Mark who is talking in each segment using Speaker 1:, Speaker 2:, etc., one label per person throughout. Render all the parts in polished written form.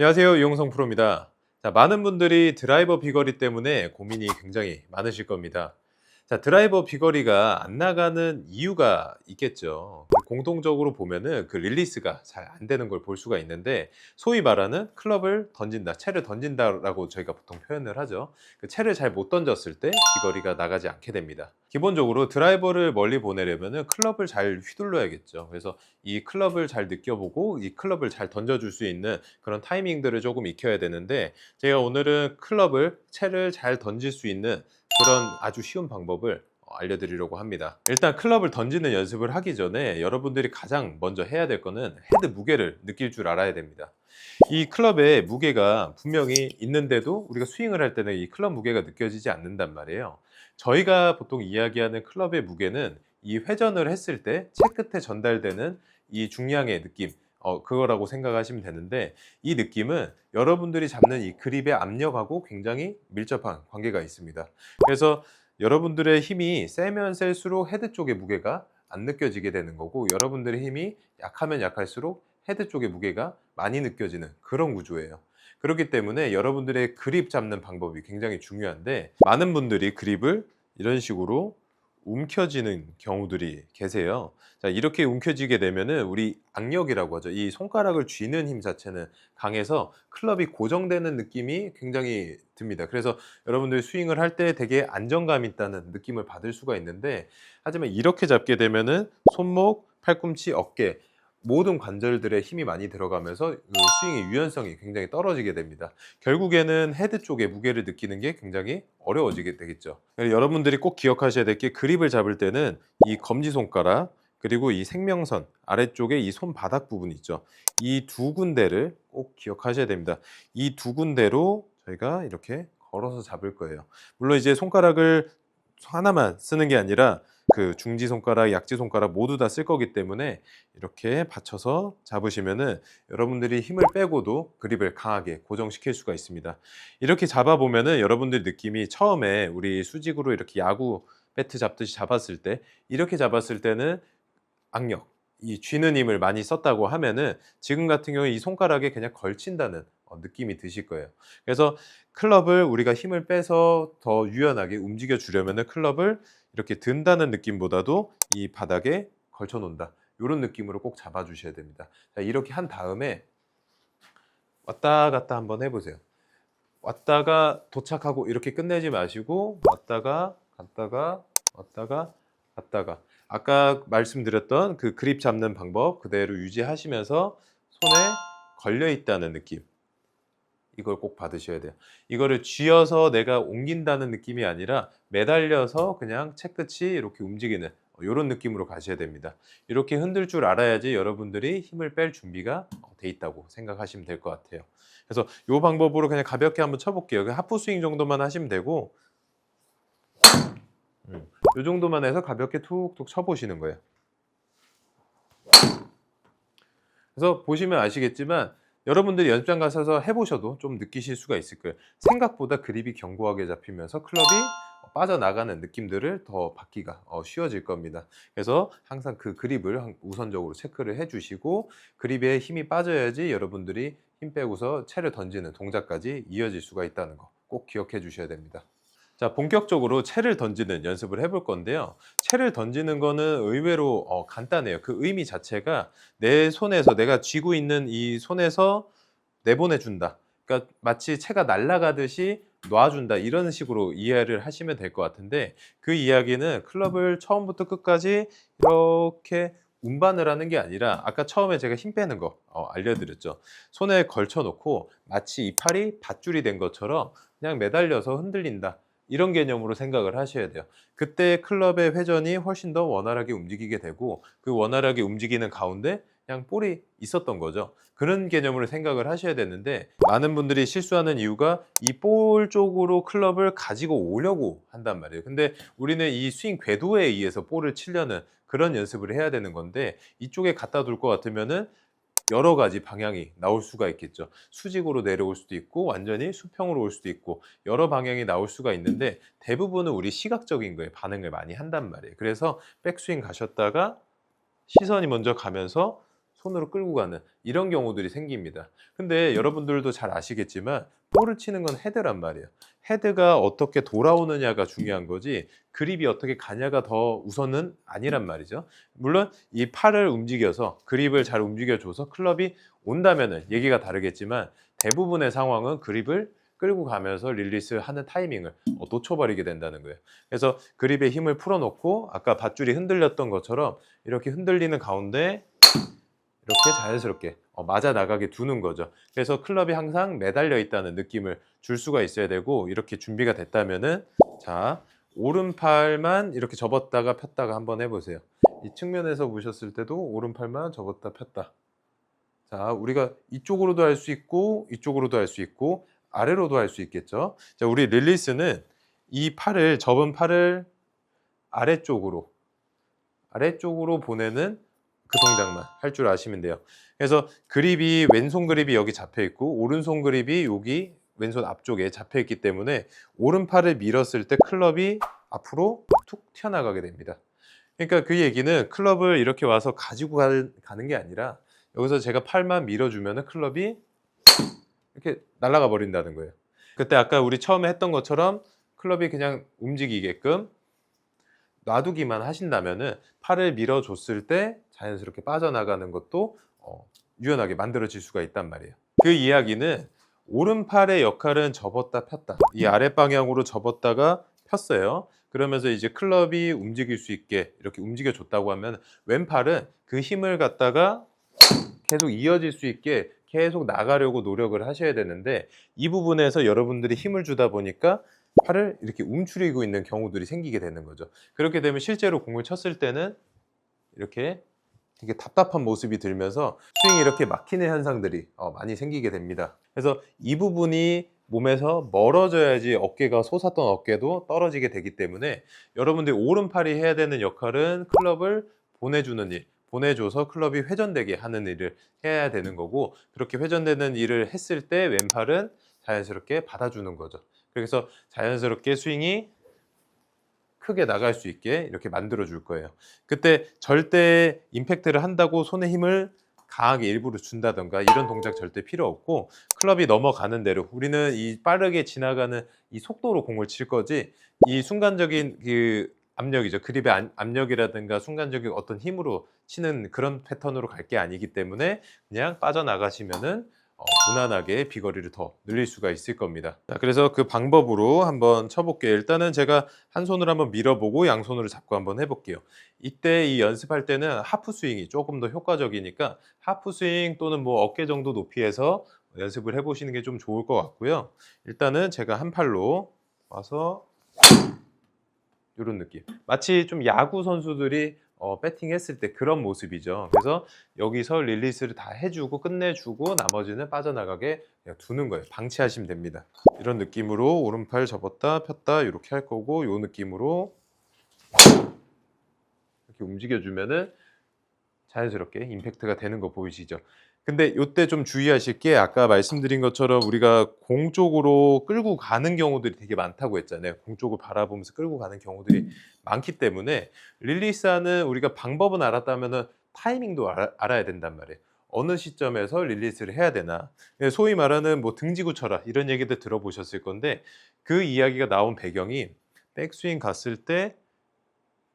Speaker 1: 안녕하세요. 유용성 프로입니다. 자, 많은 분들이 드라이버 비거리 때문에 고민이 굉장히 많으실 겁니다. 자, 드라이버 비거리가 안 나가는 이유가 있겠죠. 공통적으로 보면은 그 릴리스가 잘 안 되는 걸 볼 수가 있는데, 소위 말하는 클럽을 던진다, 채를 던진다라고 저희가 보통 표현을 하죠. 그 채를 잘 못 던졌을 때 비거리가 나가지 않게 됩니다. 기본적으로 드라이버를 멀리 보내려면은 클럽을 잘 휘둘러야겠죠. 그래서 이 클럽을 잘 느껴보고 이 클럽을 잘 던져줄 수 있는 그런 타이밍들을 조금 익혀야 되는데, 제가 오늘은 클럽을 채를 잘 던질 수 있는 그런 아주 쉬운 방법을 알려드리려고 합니다. 일단 클럽을 던지는 연습을 하기 전에 여러분들이 가장 먼저 해야 될 거는 헤드 무게를 느낄 줄 알아야 됩니다. 이 클럽의 무게가 분명히 있는데도 우리가 스윙을 할 때는 이 클럽 무게가 느껴지지 않는단 말이에요. 저희가 보통 이야기하는 클럽의 무게는 이 회전을 했을 때 채 끝에 전달되는 이 중량의 느낌, 그거라고 생각하시면 되는데, 이 느낌은 여러분들이 잡는 이 그립의 압력하고 굉장히 밀접한 관계가 있습니다. 그래서 여러분들의 힘이 세면 셀수록 헤드 쪽의 무게가 안 느껴지게 되는 거고, 여러분들의 힘이 약하면 약할수록 헤드 쪽의 무게가 많이 느껴지는 그런 구조예요. 그렇기 때문에 여러분들의 그립 잡는 방법이 굉장히 중요한데, 많은 분들이 그립을 이런 식으로 움켜쥐는 경우들이 계세요. 자, 이렇게 움켜쥐게 되면은 우리 악력이라고 하죠. 이 손가락을 쥐는 힘 자체는 강해서 클럽이 고정되는 느낌이 굉장히 듭니다. 그래서 여러분들이 스윙을 할 때 되게 안정감 있다는 느낌을 받을 수가 있는데, 하지만 이렇게 잡게 되면은 손목, 팔꿈치, 어깨 모든 관절들에 힘이 많이 들어가면서 그 스윙의 유연성이 굉장히 떨어지게 됩니다. 결국에는 헤드 쪽에 무게를 느끼는 게 굉장히 어려워지게 되겠죠. 여러분들이 꼭 기억하셔야 될 게, 그립을 잡을 때는 이 검지손가락 그리고 이 생명선 아래쪽에 이 손바닥 부분 있죠. 이 두 군데를 꼭 기억하셔야 됩니다. 이 두 군데로 저희가 이렇게 걸어서 잡을 거예요. 물론 이제 손가락을 하나만 쓰는 게 아니라 그 중지손가락, 약지손가락 모두 다 쓸 거기 때문에 이렇게 받쳐서 잡으시면은 여러분들이 힘을 빼고도 그립을 강하게 고정시킬 수가 있습니다. 이렇게 잡아보면은 여러분들 느낌이, 처음에 우리 수직으로 이렇게 야구 배트 잡듯이 잡았을 때, 이렇게 잡았을 때는 악력, 이 쥐는 힘을 많이 썼다고 하면은, 지금 같은 경우에 이 손가락에 그냥 걸친다는 느낌이 드실 거예요. 그래서 클럽을 우리가 힘을 빼서 더 유연하게 움직여 주려면은, 클럽을 이렇게 든다는 느낌보다도 이 바닥에 걸쳐 놓는다, 이런 느낌으로 꼭 잡아 주셔야 됩니다. 자, 이렇게 한 다음에 왔다 갔다 한번 해보세요. 왔다가 도착하고 이렇게 끝내지 마시고, 왔다가 갔다가 왔다가 갔다가, 아까 말씀드렸던 그 그립 잡는 방법 그대로 유지하시면서 손에 걸려 있다는 느낌, 이걸 꼭 받으셔야 돼요. 이거를 쥐어서 내가 옮긴다는 느낌이 아니라 매달려서 그냥 채끝이 이렇게 움직이는 이런 느낌으로 가셔야 됩니다. 이렇게 흔들 줄 알아야지 여러분들이 힘을 뺄 준비가 돼 있다고 생각하시면 될 것 같아요. 그래서 이 방법으로 그냥 가볍게 한번 쳐볼게요. 하프 스윙 정도만 하시면 되고, 이 정도만 해서 가볍게 툭툭 쳐보시는 거예요. 그래서 보시면 아시겠지만, 여러분들이 연습장 가셔서 해보셔도 좀 느끼실 수가 있을 거예요. 생각보다 그립이 견고하게 잡히면서 클럽이 빠져나가는 느낌들을 더 받기가 쉬워질 겁니다. 그래서 항상 그 그립을 우선적으로 체크를 해주시고, 그립에 힘이 빠져야지 여러분들이 힘 빼고서 채를 던지는 동작까지 이어질 수가 있다는 거 꼭 기억해 주셔야 됩니다. 자, 본격적으로 채를 던지는 연습을 해볼 건데요. 채를 던지는 거는 의외로 간단해요. 그 의미 자체가 내 손에서, 내가 쥐고 있는 이 손에서 내보내준다, 그러니까 마치 채가 날아가듯이 놔준다, 이런 식으로 이해를 하시면 될 것 같은데, 그 이야기는 클럽을 처음부터 끝까지 이렇게 운반을 하는 게 아니라, 아까 처음에 제가 힘 빼는 거 알려드렸죠. 손에 걸쳐 놓고 마치 이 팔이 밧줄이 된 것처럼 그냥 매달려서 흔들린다, 이런 개념으로 생각을 하셔야 돼요. 그때 클럽의 회전이 훨씬 더 원활하게 움직이게 되고, 그 원활하게 움직이는 가운데 그냥 볼이 있었던 거죠. 그런 개념으로 생각을 하셔야 되는데, 많은 분들이 실수하는 이유가 이 볼 쪽으로 클럽을 가지고 오려고 한단 말이에요. 근데 우리는 이 스윙 궤도에 의해서 볼을 치려는 그런 연습을 해야 되는 건데, 이쪽에 갖다 둘 것 같으면은 여러 가지 방향이 나올 수가 있겠죠. 수직으로 내려올 수도 있고, 완전히 수평으로 올 수도 있고, 여러 방향이 나올 수가 있는데, 대부분은 우리 시각적인 거에 반응을 많이 한단 말이에요. 그래서 백스윙 가셨다가 시선이 먼저 가면서 손으로 끌고 가는 이런 경우들이 생깁니다. 근데 여러분들도 잘 아시겠지만 볼을 치는 건 헤드란 말이에요. 헤드가 어떻게 돌아오느냐가 중요한 거지 그립이 어떻게 가냐가 더 우선은 아니란 말이죠. 물론 이 팔을 움직여서 그립을 잘 움직여줘서 클럽이 온다면은 얘기가 다르겠지만 대부분의 상황은 그립을 끌고 가면서 릴리스하는 타이밍을 놓쳐버리게 된다는 거예요. 그래서 그립에 힘을 풀어놓고 아까 밧줄이 흔들렸던 것처럼 이렇게 흔들리는 가운데 이렇게 자연스럽게 맞아 나가게 두는 거죠. 그래서 클럽이 항상 매달려 있다는 느낌을 줄 수가 있어야 되고 이렇게 준비가 됐다면은 자 오른팔만 이렇게 접었다가 폈다가 한번 해보세요. 이 측면에서 보셨을 때도 오른팔만 접었다 폈다. 자 우리가 이쪽으로도 할 수 있고 이쪽으로도 할 수 있고 아래로도 할 수 있겠죠. 자 우리 릴리스는 이 팔을 접은 팔을 아래쪽으로 보내는 그 동작만 할 줄 아시면 돼요. 그래서 그립이 왼손 그립이 여기 잡혀 있고 오른손 그립이 여기 왼손 앞쪽에 잡혀 있기 때문에 오른팔을 밀었을 때 클럽이 앞으로 툭 튀어나가게 됩니다. 그러니까 그 얘기는 클럽을 이렇게 와서 가지고 가는 게 아니라 여기서 제가 팔만 밀어주면 클럽이 이렇게 날아가 버린다는 거예요. 그때 아까 우리 처음에 했던 것처럼 클럽이 그냥 움직이게끔 놔두기만 하신다면은 팔을 밀어줬을 때 자연스럽게 빠져나가는 것도 유연하게 만들어질 수가 있단 말이에요. 그 이야기는 오른팔의 역할은 접었다 폈다. 이 아랫 방향으로 접었다가 폈어요. 그러면서 이제 클럽이 움직일 수 있게 이렇게 움직여 줬다고 하면 왼팔은 그 힘을 갖다가 계속 이어질 수 있게 계속 나가려고 노력을 하셔야 되는데 이 부분에서 여러분들이 힘을 주다 보니까 팔을 이렇게 움츠리고 있는 경우들이 생기게 되는 거죠. 그렇게 되면 실제로 공을 쳤을 때는 이렇게 되게 답답한 모습이 들면서 스윙이 이렇게 막히는 현상들이 많이 생기게 됩니다. 그래서 이 부분이 몸에서 멀어져야지 어깨가 솟았던 어깨도 떨어지게 되기 때문에 여러분들이 오른팔이 해야 되는 역할은 클럽을 보내주는 일, 보내줘서 클럽이 회전되게 하는 일을 해야 되는 거고 그렇게 회전되는 일을 했을 때 왼팔은 자연스럽게 받아주는 거죠. 그래서 자연스럽게 스윙이 크게 나갈 수 있게 이렇게 만들어 줄 거예요. 그때 절대 임팩트를 한다고 손에 힘을 강하게 일부러 준다던가 이런 동작 절대 필요 없고 클럽이 넘어가는 대로 우리는 이 빠르게 지나가는 이 속도로 공을 칠 거지 이 순간적인 그 압력이죠. 그립의 압력이라든가 순간적인 어떤 힘으로 치는 그런 패턴으로 갈 게 아니기 때문에 그냥 빠져나가시면은 무난하게 비거리를 더 늘릴 수가 있을 겁니다. 자, 그래서 그 방법으로 한번 쳐볼게요. 일단은 제가 한 손으로 한번 밀어보고 양손으로 잡고 한번 해볼게요. 이때 이 연습할 때는 하프 스윙이 조금 더 효과적이니까 하프 스윙 또는 뭐 어깨 정도 높이에서 연습을 해보시는 게 좀 좋을 것 같고요. 일단은 제가 한 팔로 와서 이런 느낌. 마치 좀 야구 선수들이 배팅했을 때 그런 모습이죠. 그래서 여기서 릴리스를 다 해주고 끝내주고 나머지는 빠져나가게 그냥 두는 거예요. 방치하시면 됩니다. 이런 느낌으로 오른팔 접었다 폈다 이렇게 할 거고 이 느낌으로 이렇게 움직여주면은 자연스럽게 임팩트가 되는 거 보이시죠? 근데 이때 좀 주의하실 게 아까 말씀드린 것처럼 우리가 공 쪽으로 끌고 가는 경우들이 되게 많다고 했잖아요. 공 쪽을 바라보면서 끌고 가는 경우들이 많기 때문에 릴리스하는 우리가 방법은 알았다면은 타이밍도 알아야 된단 말이에요. 어느 시점에서 릴리스를 해야 되나. 소위 말하는 뭐 등지고 쳐라 이런 얘기도 들어보셨을 건데 그 이야기가 나온 배경이 백스윙 갔을 때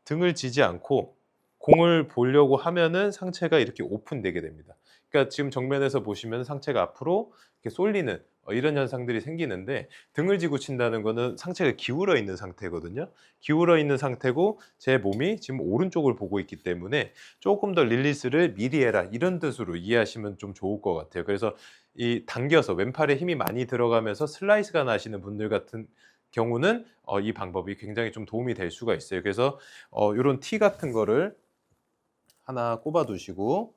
Speaker 1: 등을 지지 않고 공을 보려고 하면은 상체가 이렇게 오픈되게 됩니다. 그러니까 지금 정면에서 보시면 상체가 앞으로 이렇게 쏠리는 이런 현상들이 생기는데 등을 지고 친다는 거는 상체가 기울어 있는 상태거든요. 기울어 있는 상태고 제 몸이 지금 오른쪽을 보고 있기 때문에 조금 더 릴리스를 미리 해라 이런 뜻으로 이해하시면 좀 좋을 것 같아요. 그래서 이 당겨서 왼팔에 힘이 많이 들어가면서 슬라이스가 나시는 분들 같은 경우는 이 방법이 굉장히 좀 도움이 될 수가 있어요. 그래서 이런 티 같은 거를 하나 꼽아 두시고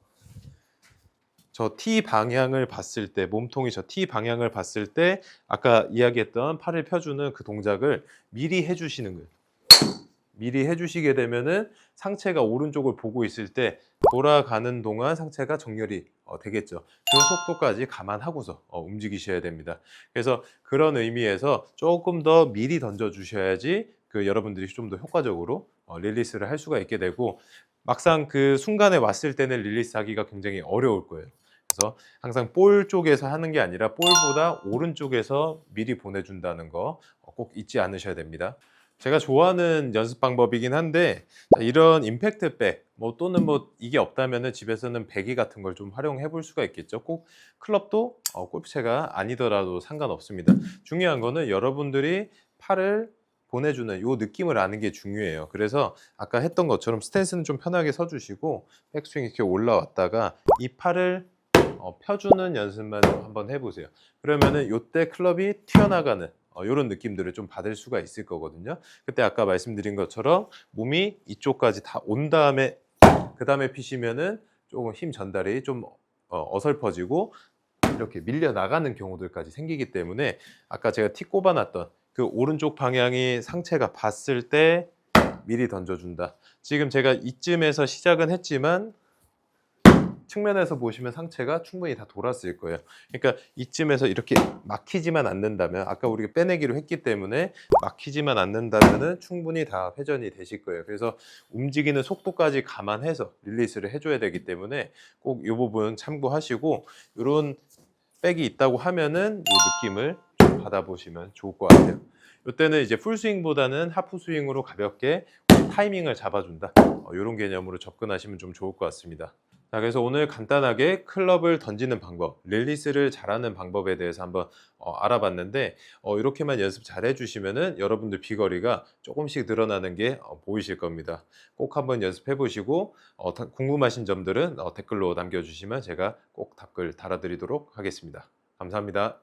Speaker 1: 저 T 방향을 봤을 때 몸통이 저 T 방향을 봤을 때 아까 이야기했던 팔을 펴주는 그 동작을 미리 해주시는 거예요. 미리 해주시게 되면은 상체가 오른쪽을 보고 있을 때 돌아가는 동안 상체가 정렬이 되겠죠. 그 속도까지 감안하고서 움직이셔야 됩니다. 그래서 그런 의미에서 조금 더 미리 던져 주셔야지 그 여러분들이 좀 더 효과적으로 릴리스를 할 수가 있게 되고 막상 그 순간에 왔을 때는 릴리스하기가 굉장히 어려울 거예요. 그래서 항상 볼 쪽에서 하는 게 아니라 볼보다 오른쪽에서 미리 보내준다는 거 꼭 잊지 않으셔야 됩니다. 제가 좋아하는 연습 방법이긴 한데, 이런 임팩트 백 또는 이게 없다면 집에서는 배기 같은 걸 좀 활용해 볼 수가 있겠죠. 꼭 클럽도 골프채가 아니더라도 상관없습니다. 중요한 거는 여러분들이 팔을 보내주는 요 느낌을 아는 게 중요해요. 그래서 아까 했던 것처럼 스탠스는 좀 편하게 서주시고 백스윙 이렇게 올라왔다가 이 팔을 펴주는 연습만 좀 한번 해보세요. 그러면은 요때 클럽이 튀어나가는 이런 느낌들을 좀 받을 수가 있을 거거든요. 그때 아까 말씀드린 것처럼 몸이 이쪽까지 다 온 다음에 그 다음에 피시면은 조금 힘 전달이 좀 어설퍼지고 이렇게 밀려 나가는 경우들까지 생기기 때문에 아까 제가 티 꼽아놨던 그 오른쪽 방향이 상체가 봤을 때 미리 던져준다. 지금 제가 이쯤에서 시작은 했지만 측면에서 보시면 상체가 충분히 다 돌았을 거예요. 그러니까 이쯤에서 이렇게 막히지만 않는다면, 아까 우리가 빼내기로 했기 때문에 막히지만 않는다면 충분히 다 회전이 되실 거예요. 그래서 움직이는 속도까지 감안해서 릴리스를 해줘야 되기 때문에 꼭 이 부분 참고하시고, 이런 백이 있다고 하면은 이 느낌을 좀 받아보시면 좋을 것 같아요. 이때는 이제 풀스윙보다는 하프스윙으로 가볍게 타이밍을 잡아준다, 이런 개념으로 접근하시면 좀 좋을 것 같습니다. 자, 그래서 오늘 간단하게 클럽을 던지는 방법, 릴리스를 잘하는 방법에 대해서 한번 알아봤는데, 이렇게만 연습 잘 해주시면은 여러분들 비거리가 조금씩 늘어나는 게 보이실 겁니다. 꼭 한번 연습해 보시고 궁금하신 점들은 댓글로 남겨주시면 제가 꼭 답글 달아드리도록 하겠습니다. 감사합니다.